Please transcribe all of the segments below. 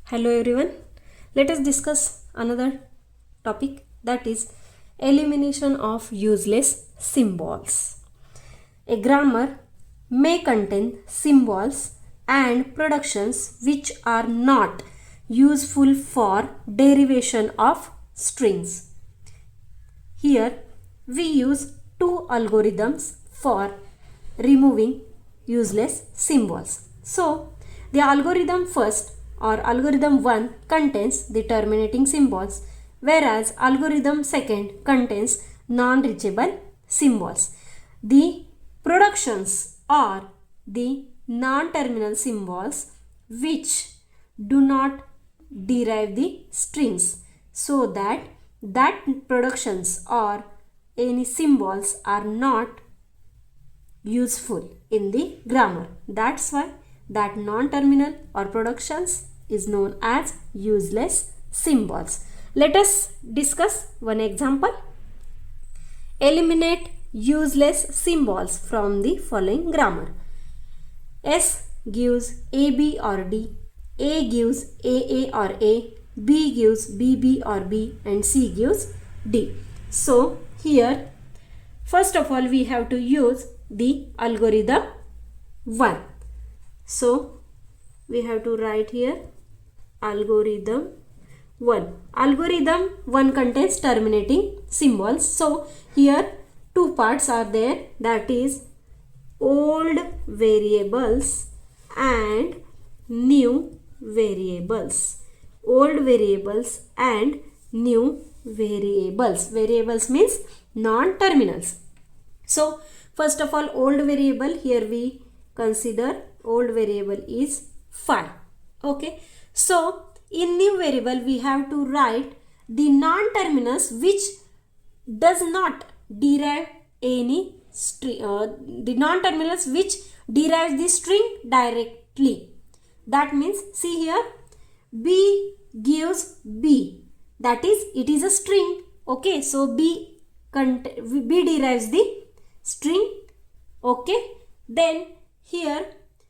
Hello everyone. Let us discuss another topic, that is elimination of useless symbols. A grammar may contain symbols and productions which are not useful for derivation of strings. Here we use two algorithms for removing useless symbols. So the algorithm first or algorithm 1 contains the terminating symbols, whereas algorithm second contains non-reachable symbols. The productions are the non-terminal symbols which do not derive the strings, so that productions or any symbols are not useful in the grammar. That's why that non-terminal or productions is known as useless symbols. Let us discuss one example. Eliminate useless symbols from the following grammar. S gives AB or D, A gives AA or A, B gives BB or B, and C gives D. So here first of all we have to use the algorithm 1. So we have to write here algorithm 1. Algorithm 1 contains terminating symbols. So here two parts are there, that is old variables and new variables. Old variables and new variables. Variables means non-terminals. So first of all, old variable, here we consider old variable is 5. Okay. So in new variable we have to write the non-terminals which does not derive any string, the non-terminals which derives the string directly. That means see here, B gives B, that is it is a string. Okay, so B derives the string. Okay, then here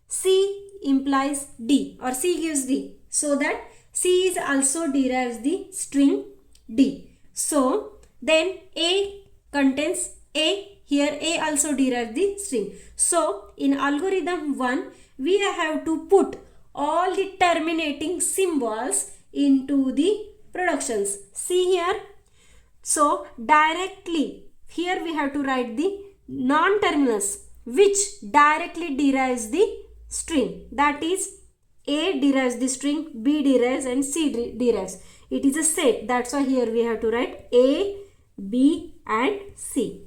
C implies D or C gives D, so that C is also derives the string D. So then A contains A, here A also derives the string. So in algorithm 1 we have to put all the terminating symbols into the productions. See here, so directly here we have to write the non-terminals which directly derives the string, that is A derives the string, B derives and C derives. It is a set, that's why here we have to write A, B and C.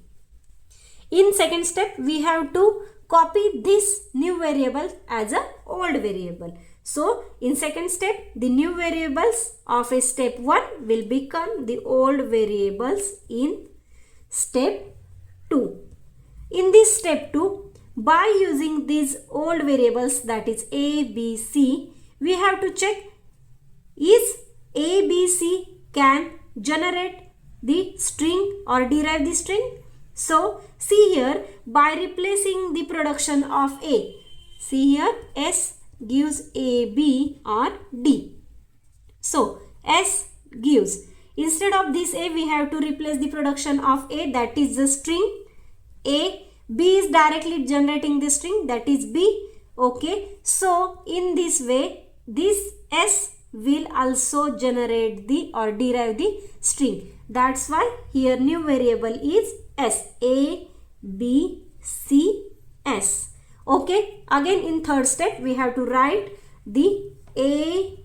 In second step we have to copy this new variable as a old variable. So in second step the new variables of a step 1 will become the old variables in step 2. In this step 2, by using these old variables, that is A, B, C, we have to check is A, B, C can generate the string or derive the string. So see here, by replacing the production of A, see here S gives A, B or D. So S gives, instead of this A we have to replace the production of A, that is the string A. B is directly generating the string, that is B. Okay, so in this way this S will also generate the or derive the string. That's why here new variable is S, A, B, C, S. Okay, again in third step we have to write the A,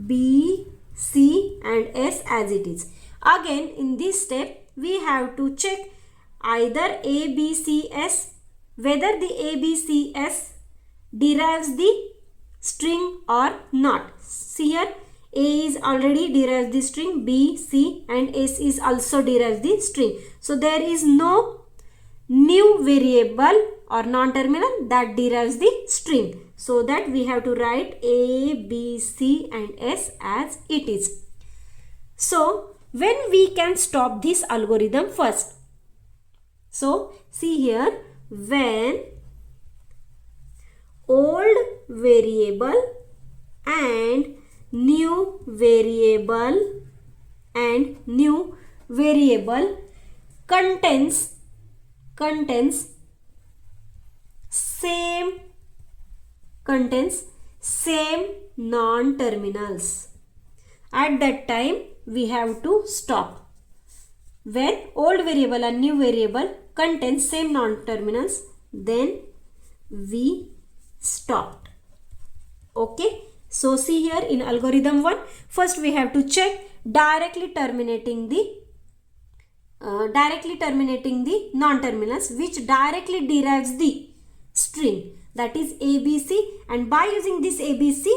B, C and S as it is. Again in this step we have to check either A, B, C, S, whether the A, B, C, S derives the string or not. See here, A is already derives the string, B, C and S is also derives the string. So there is no new variable or non-terminal that derives the string. So that we have to write A, B, C and S as it is. So when we can stop this algorithm first? So see here, when old variable and new variable and new variable contains same non-terminals. At that time we have to stop. When old variable and new variable contains same non-terminals, then we stopped. Okay. So see here in algorithm 1, first we have to check directly terminating the non-terminals which directly derives the string, that is ABC, and by using this ABC,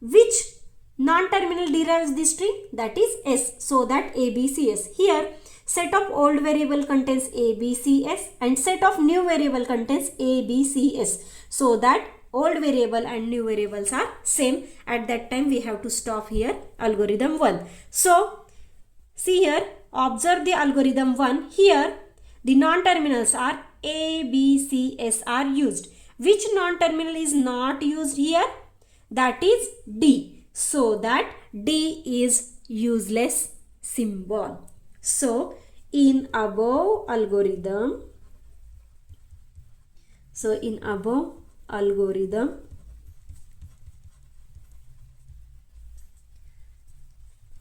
which non-terminal derives the string, that is S, so that ABCS. Here set of old variable contains ABCS and set of new variable contains ABCS, so that old variable and new variables are same. At that time we have to stop here algorithm 1. So see here, observe the algorithm 1. Here the non-terminals are A, B, C, S are used. Which non-terminal is not used here? That is D. So that D is useless symbol. So in above algorithm,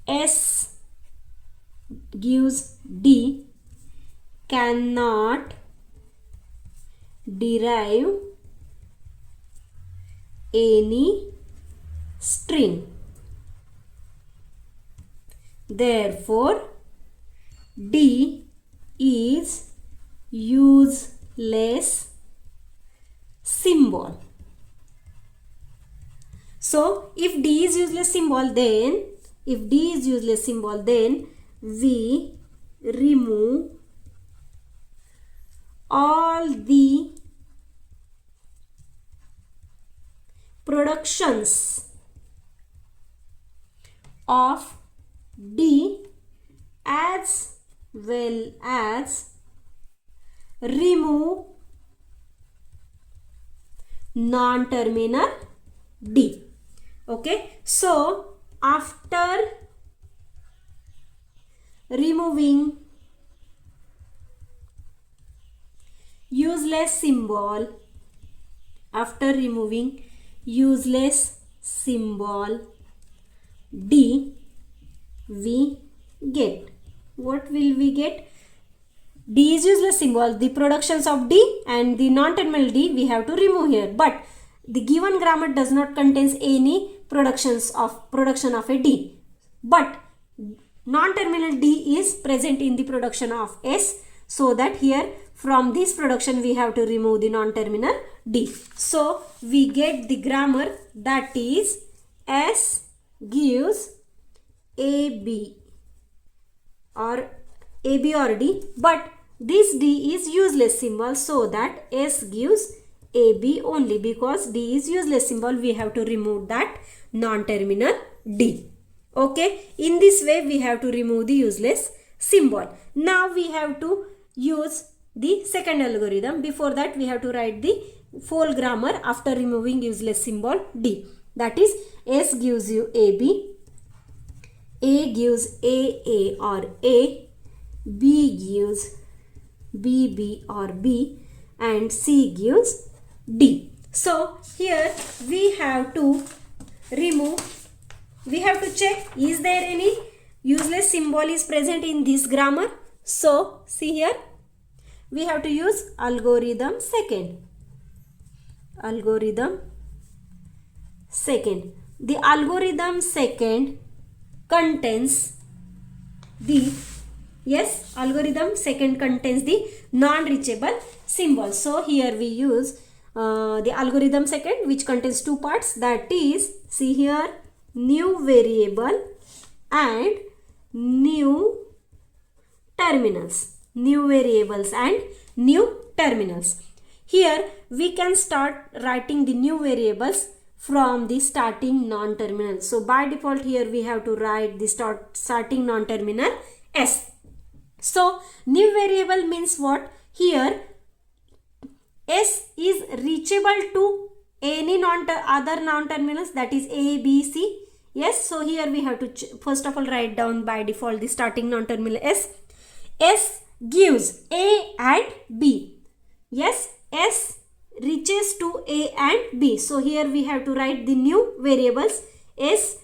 S gives D cannot derive any string. Therefore, D is useless symbol. So, if D is useless symbol, then we remove all the productions of D as well as remove non-terminal D. Okay, so after removing useless symbol, D, we get, what will we get? D is useless symbol. The productions of D and the non-terminal D we have to remove here. But the given grammar does not contains any production of a D. But non-terminal D is present in the production of S. So that here from this production we have to remove the non-terminal D. So we get the grammar that is S gives AB or D, but this D is useless symbol, so that S gives AB only. Because D is useless symbol, we have to remove that non-terminal D. Okay, in this way we have to remove the useless symbol. Now we have to use the second algorithm. Before that we have to write the full grammar after removing useless symbol D. That is, S gives you AB, A gives AA or A, B gives BB or B, and C gives D. So here we have to check, is there any useless symbol is present in this grammar? So see here, we have to use algorithm second. The algorithm second contains the non-reachable symbol. So here we use the algorithm second, which contains two parts, that is, see here, new variable and new terminals. New variables and new terminals. Here we can start writing the new variables from the starting non-terminal. So by default here we have to write the starting non-terminal S. So new variable means what? Here S is reachable to any other non-terminals, that is A, B, C. Yes, so here we have to first of all write down by default the starting non-terminal S. S gives A and B. Yes, S reaches to A and B. So here we have to write the new variables. S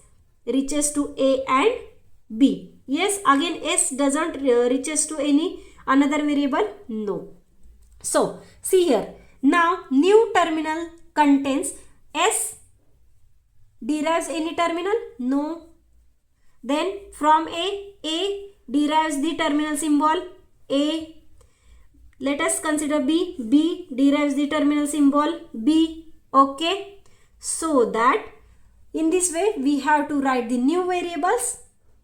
reaches to A and B. Yes, again S doesn't reaches to any another variable. No. So see here. Now new terminal contains S derives any terminal? No. Then from A derives the terminal symbol A. Let us consider B. B derives the terminal symbol B. Okay. So that in this way we have to write the new variables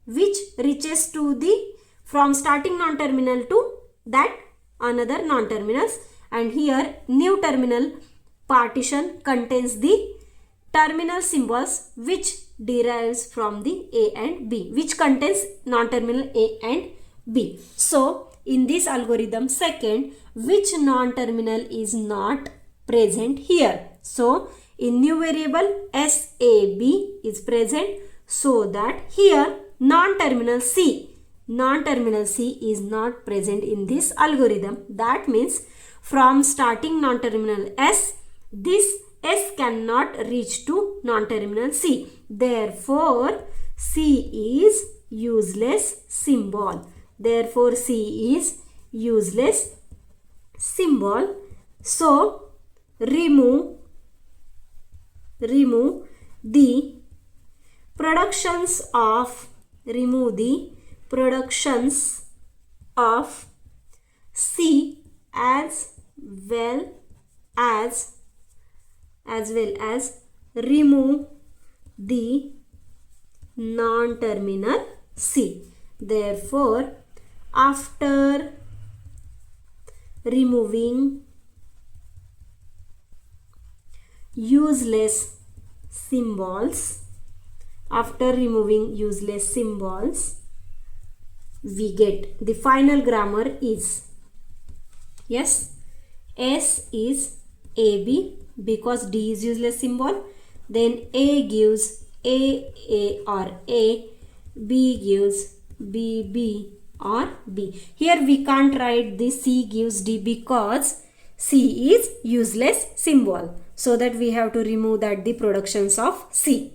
which reaches to the from starting non-terminal to that another non-terminals, and here new terminal partition contains the terminal symbols which derives from the A and B, which contains non-terminal A and B. So in this algorithm second, which non-terminal is not present here? So in new variable SAB is present, so that here non-terminal C is not present in this algorithm. That means from starting non-terminal S, this S cannot reach to non-terminal C. Therefore, C is useless symbol. Therefore, C is useless symbol. So, remove the productions of C as well as remove the non-terminal C. Therefore, after removing useless symbols, we get the final grammar is, yes, S is AB because D is useless symbol. Then A gives A or A, B gives B or B. Here we can't write the C gives D because C is useless symbol. So that we have to remove that the productions of C.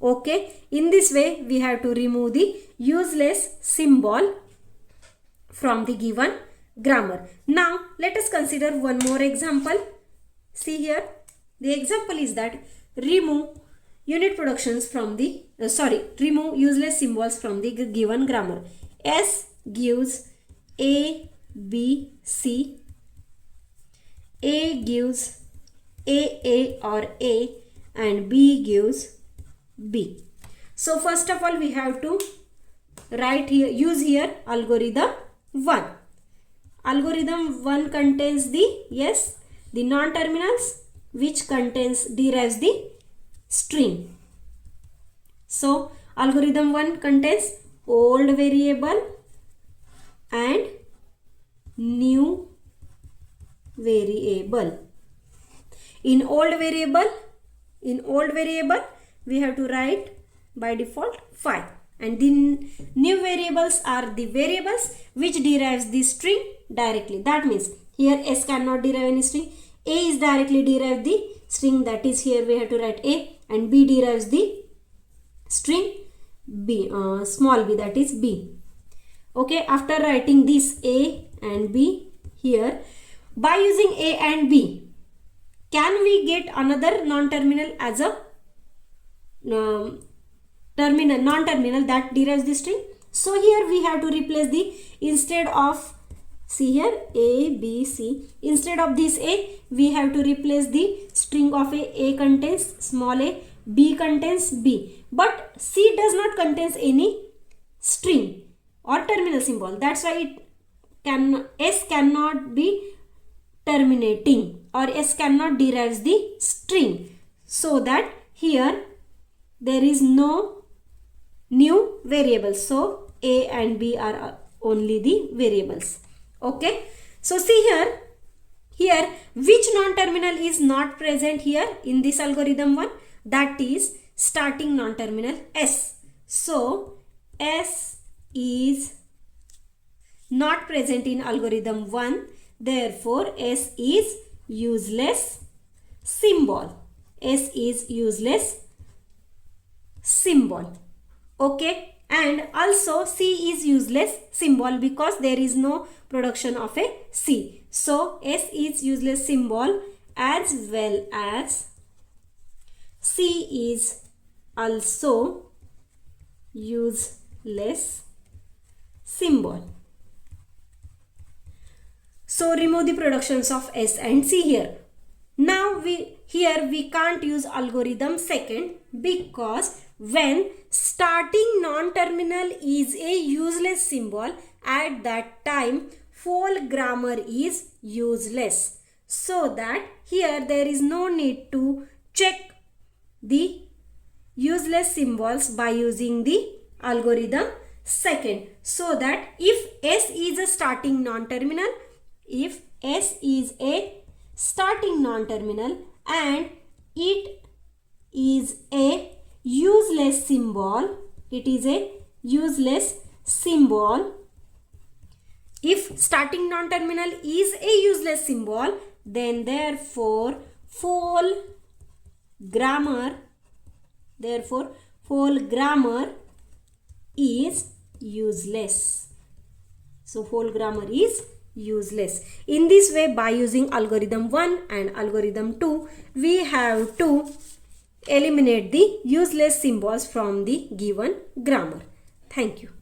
Okay. In this way we have to remove the useless symbol from the given grammar. Now let us consider one more example. See here. The example is that remove unit productions from the remove useless symbols from the given grammar. S gives A, B, C. A gives A or A, and B gives B. So first of all we have to write here, use here algorithm 1. Algorithm 1 contains the non-terminals which derives the string. So algorithm 1 contains old variable and new variable. In old variable we have to write by default 5, and the new variables are the variables which derives the string directly. That means here S cannot derive any string. A is directly derived the string, that is here we have to write A, and B derives the string B, small b, that is B. Okay, after writing this A and B here, by using A and B, can we get another non-terminal as a non-terminal that derives the string? So here we have to replace the, instead of, see here A, B, C, instead of this A we have to replace the string of A contains small a, B contains B, but C does not contains any string or terminal symbol. That's why S cannot be terminating, or S cannot derives the string, so that here there is no new variables. So A and B are only the variables. Okay, so see here which non-terminal is not present here in this algorithm 1? That is starting non-terminal S. So S is not present in algorithm 1. Therefore, S is useless symbol. S is useless symbol. Okay. And also C is useless symbol because there is no production of a C. So S is useless symbol as well as C is also useless symbol. So remove the productions of S and C here. Now we can't use algorithm second because when starting non-terminal is a useless symbol, at that time whole grammar is useless. So that here there is no need to check the useless symbols by using the algorithm second. So that if S is a starting non-terminal, if S is a starting non-terminal and it is a useless symbol, it is a useless symbol. If starting non-terminal is a useless symbol, then therefore whole grammar is useless. So whole grammar is useless. In this way, by using algorithm 1 and algorithm 2, we have to eliminate the useless symbols from the given grammar. Thank you.